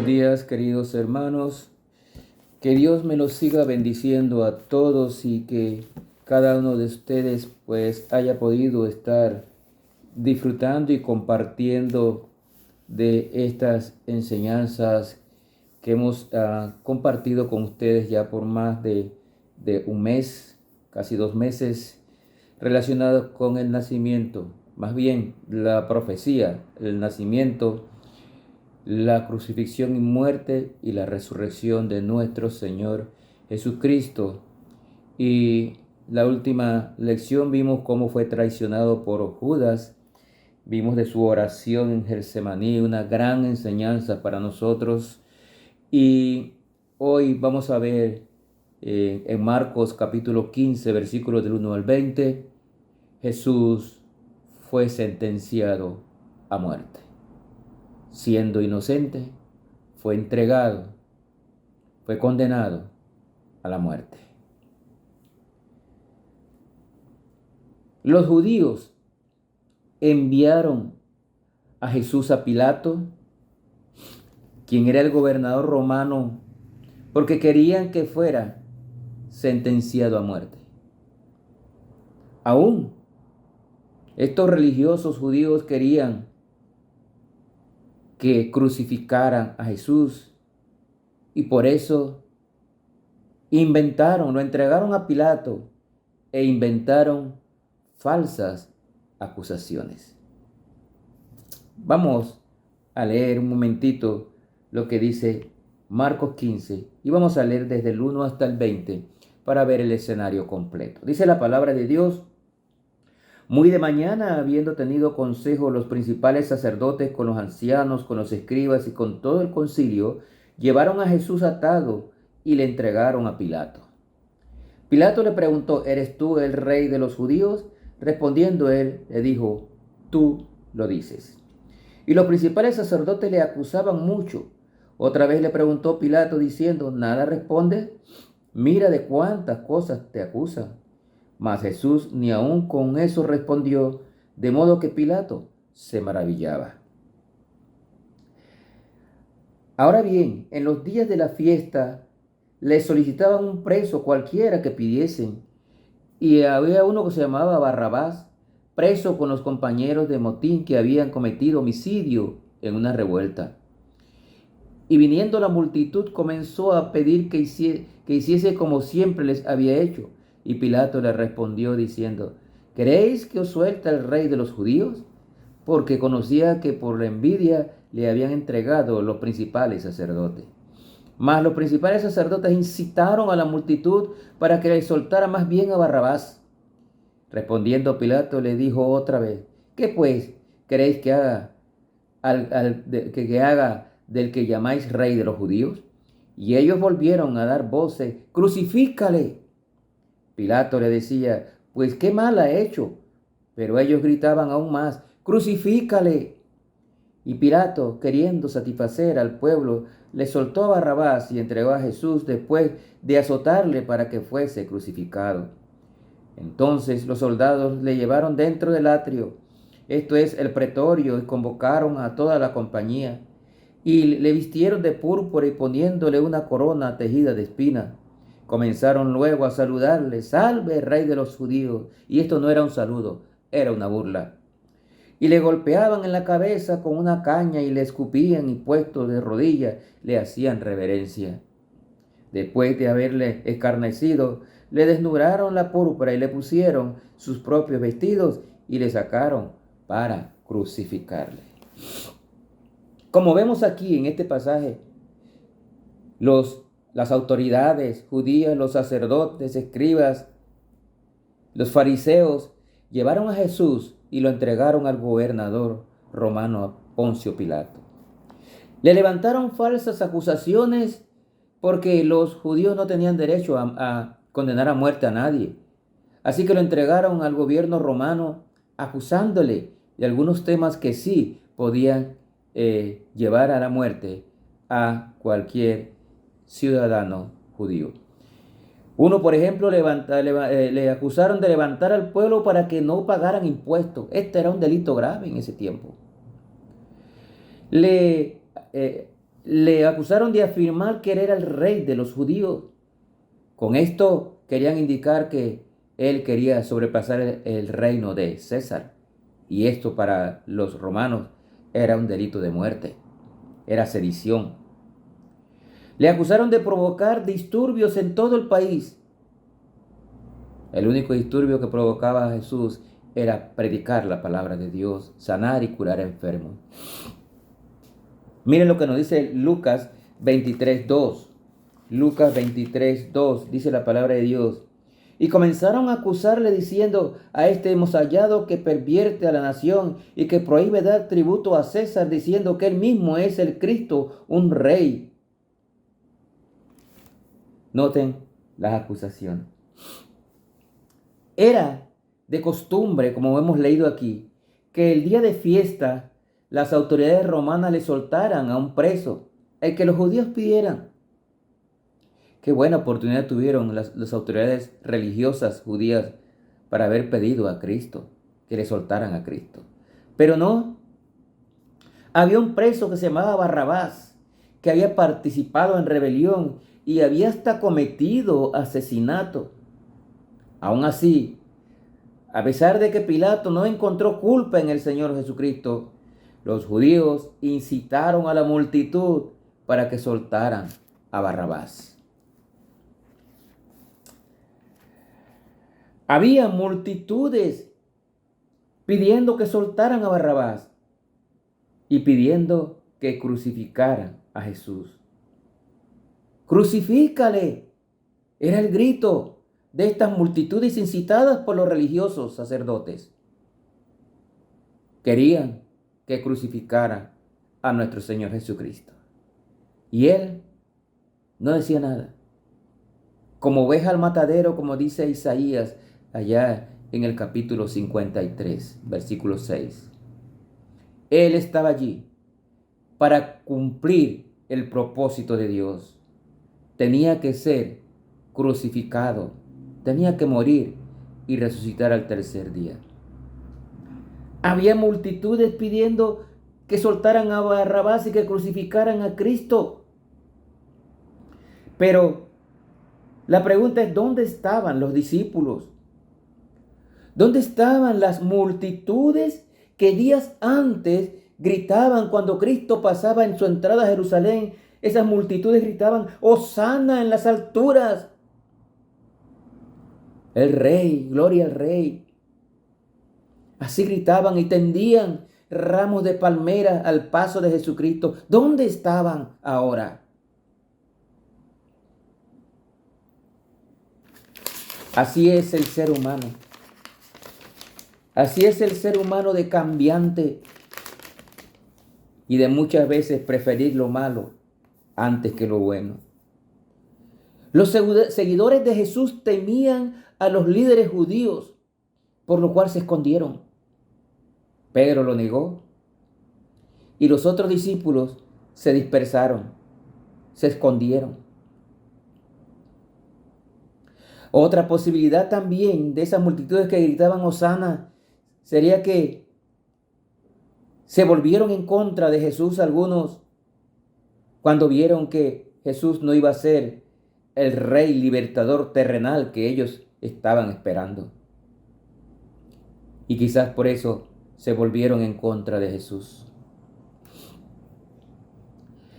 Buenos días, queridos hermanos. Que Dios me los siga bendiciendo a todos y que cada uno de ustedes pues haya podido estar disfrutando y compartiendo de estas enseñanzas que hemos compartido con ustedes ya por más de un mes, casi 2 meses, relacionados con el nacimiento, más bien la profecía, el nacimiento, la crucifixión y muerte y la resurrección de nuestro Señor Jesucristo. Y la última lección vimos cómo fue traicionado por Judas, vimos de su oración en Getsemaní, una gran enseñanza para nosotros. Y hoy vamos a ver en Marcos capítulo 15, versículos del 1 al 20, Jesús fue sentenciado a muerte. Siendo inocente, fue entregado, fue condenado a la muerte. Los judíos enviaron a Jesús a Pilato, quien era el gobernador romano, porque querían que fuera sentenciado a muerte. Aún estos religiosos judíos querían que crucificaran a Jesús y por eso lo entregaron a Pilato e inventaron falsas acusaciones. Vamos a leer un momentito lo que dice Marcos 15 y vamos a leer desde el 1 hasta el 20 para ver el escenario completo. Dice la palabra de Dios: muy de mañana, habiendo tenido consejo los principales sacerdotes con los ancianos, con los escribas y con todo el concilio, llevaron a Jesús atado y le entregaron a Pilato. Pilato le preguntó: ¿eres tú el rey de los judíos? Respondiendo él, le dijo: tú lo dices. Y los principales sacerdotes le acusaban mucho. Otra vez le preguntó Pilato diciendo: ¿nada respondes? Mira de cuántas cosas te acusan. Mas Jesús ni aun con eso respondió, de modo que Pilato se maravillaba. Ahora bien, en los días de la fiesta le solicitaban un preso cualquiera que pidiesen, y había uno que se llamaba Barrabás, preso con los compañeros de motín que habían cometido homicidio en una revuelta. Y viniendo la multitud comenzó a pedir que hiciese como siempre les había hecho. Y Pilato le respondió diciendo: ¿queréis que os suelte el rey de los judíos? Porque conocía que por la envidia le habían entregado los principales sacerdotes. Mas los principales sacerdotes incitaron a la multitud para que le soltara más bien a Barrabás. Respondiendo Pilato le dijo otra vez: ¿qué pues queréis que haga que haga del que llamáis rey de los judíos? Y ellos volvieron a dar voces: ¡crucifícale! Pilato le decía: pues qué mal ha hecho. Pero ellos gritaban aún más: ¡crucifícale! Y Pilato, queriendo satisfacer al pueblo, le soltó a Barrabás y entregó a Jesús después de azotarle para que fuese crucificado. Entonces los soldados le llevaron dentro del atrio, esto es el pretorio, y convocaron a toda la compañía, y le vistieron de púrpura y poniéndole una corona tejida de espinas. Comenzaron luego a saludarle: salve, rey de los judíos. Y esto no era un saludo, era una burla. Y le golpeaban en la cabeza con una caña y le escupían, y puestos de rodillas le hacían reverencia. Después de haberle escarnecido, le desnudaron la púrpura y le pusieron sus propios vestidos y le sacaron para crucificarle. Como vemos aquí en este pasaje, las autoridades judías, los sacerdotes, escribas, los fariseos, llevaron a Jesús y lo entregaron al gobernador romano Poncio Pilato. Le levantaron falsas acusaciones porque los judíos no tenían derecho a condenar a muerte a nadie. Así que lo entregaron al gobierno romano acusándole de algunos temas que sí podían llevar a la muerte a cualquier ciudadano judío. Uno, por ejemplo, le acusaron de levantar al pueblo para que no pagaran impuestos. Este era un delito grave en ese tiempo. Le Le acusaron de afirmar que él era el rey de los judíos. Con esto querían indicar que él quería sobrepasar el reino de César. Y esto para los romanos era un delito de muerte, era sedición. Le acusaron de provocar disturbios en todo el país. El único disturbio que provocaba a Jesús era predicar la palabra de Dios, sanar y curar enfermos. Miren lo que nos dice Lucas 23:2. Lucas 23:2 dice la palabra de Dios. Y comenzaron a acusarle diciendo: a este hemos hallado que pervierte a la nación y que prohíbe dar tributo a César, diciendo que él mismo es el Cristo, un rey. Noten las acusaciones. Era de costumbre, como hemos leído aquí, que el día de fiesta las autoridades romanas le soltaran a un preso, el que los judíos pidieran. Qué buena oportunidad tuvieron las autoridades religiosas judías para haber pedido a Cristo, que le soltaran a Cristo. Pero no, había un preso que se llamaba Barrabás, que había participado en rebelión y había hasta cometido asesinato. Aún así, a pesar de que Pilato no encontró culpa en el Señor Jesucristo, los judíos incitaron a la multitud para que soltaran a Barrabás. Había multitudes pidiendo que soltaran a Barrabás y pidiendo que crucificaran a Jesús. ¡Crucifícale! Era el grito de estas multitudes incitadas por los religiosos sacerdotes. Querían que crucificaran a nuestro Señor Jesucristo. Y él no decía nada. Como oveja al matadero, como dice Isaías allá en el capítulo 53, versículo 6. Él estaba allí para cumplir el propósito de Dios. Tenía que ser crucificado, tenía que morir y resucitar al tercer día. Había multitudes pidiendo que soltaran a Barrabás y que crucificaran a Cristo. Pero la pregunta es: ¿dónde estaban los discípulos? ¿Dónde estaban las multitudes que días antes gritaban cuando Cristo pasaba en su entrada a Jerusalén? Esas multitudes gritaban: ¡Hosana en las alturas! El Rey, gloria al Rey. Así gritaban y tendían ramos de palmera al paso de Jesucristo. ¿Dónde estaban ahora? Así es el ser humano. Así es el ser humano de cambiante y de muchas veces preferir lo malo antes que lo bueno. Los seguidores de Jesús temían a los líderes judíos, por lo cual se escondieron. Pedro lo negó y los otros discípulos se dispersaron, se escondieron. Otra posibilidad también de esas multitudes que gritaban Hosana sería que se volvieron en contra de Jesús algunos cuando vieron que Jesús no iba a ser el rey libertador terrenal que ellos estaban esperando. Y quizás por eso se volvieron en contra de Jesús.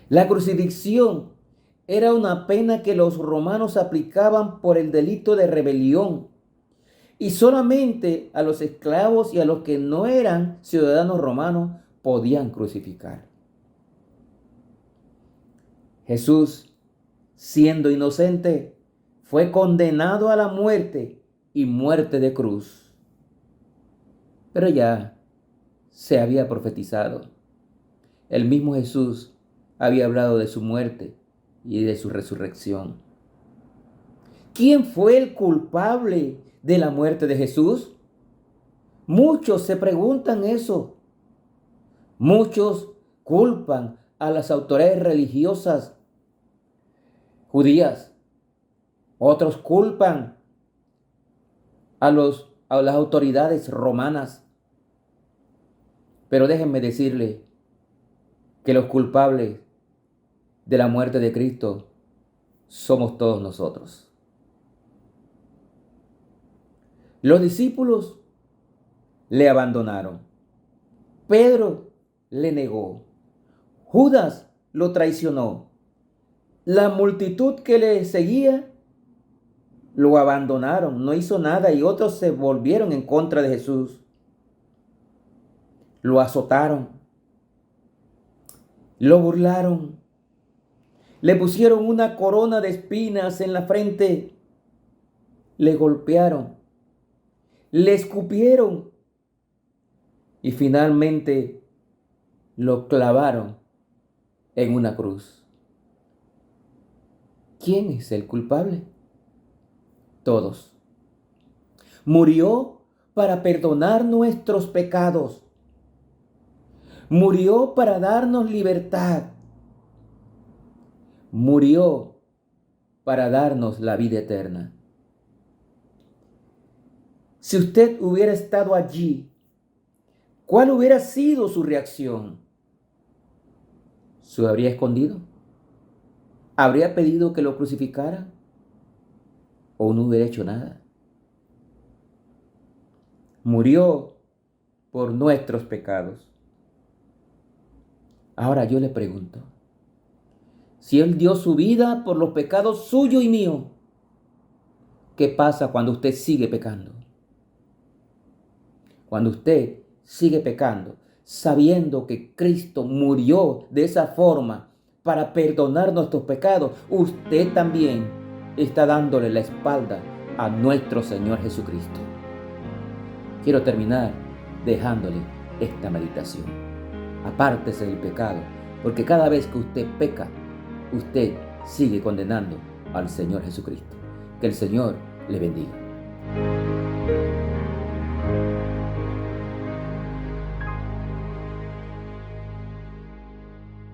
La crucifixión era una pena que los romanos aplicaban por el delito de rebelión. Y solamente a los esclavos y a los que no eran ciudadanos romanos podían crucificar. Jesús, siendo inocente, fue condenado a la muerte y muerte de cruz. Pero ya se había profetizado. El mismo Jesús había hablado de su muerte y de su resurrección. ¿Quién fue el culpable de la muerte de Jesús? Muchos se preguntan eso. Muchos culpan a las autoridades religiosas judías. Otros culpan a las autoridades romanas. Pero déjenme decirle que los culpables de la muerte de Cristo somos todos nosotros. Los discípulos le abandonaron. Pedro le negó. Judas lo traicionó. La multitud que le seguía lo abandonaron, no hizo nada y otros se volvieron en contra de Jesús. Lo azotaron, lo burlaron, le pusieron una corona de espinas en la frente, le golpearon, le escupieron y finalmente lo clavaron en una cruz. ¿Quién es el culpable? Todos. Murió para perdonar nuestros pecados. Murió para darnos libertad. Murió para darnos la vida eterna. Si usted hubiera estado allí, ¿cuál hubiera sido su reacción? ¿Se habría escondido? ¿Habría pedido que lo crucificaran? ¿O no hubiera hecho nada? Murió por nuestros pecados. Ahora yo le pregunto, si Él dio su vida por los pecados suyo y mío, ¿qué pasa cuando usted sigue pecando? Cuando usted sigue pecando, sabiendo que Cristo murió de esa forma para perdonar nuestros pecados, usted también está dándole la espalda a nuestro Señor Jesucristo. Quiero terminar dejándole esta meditación. Apártese del pecado, porque cada vez que usted peca, usted sigue condenando al Señor Jesucristo. Que el Señor le bendiga.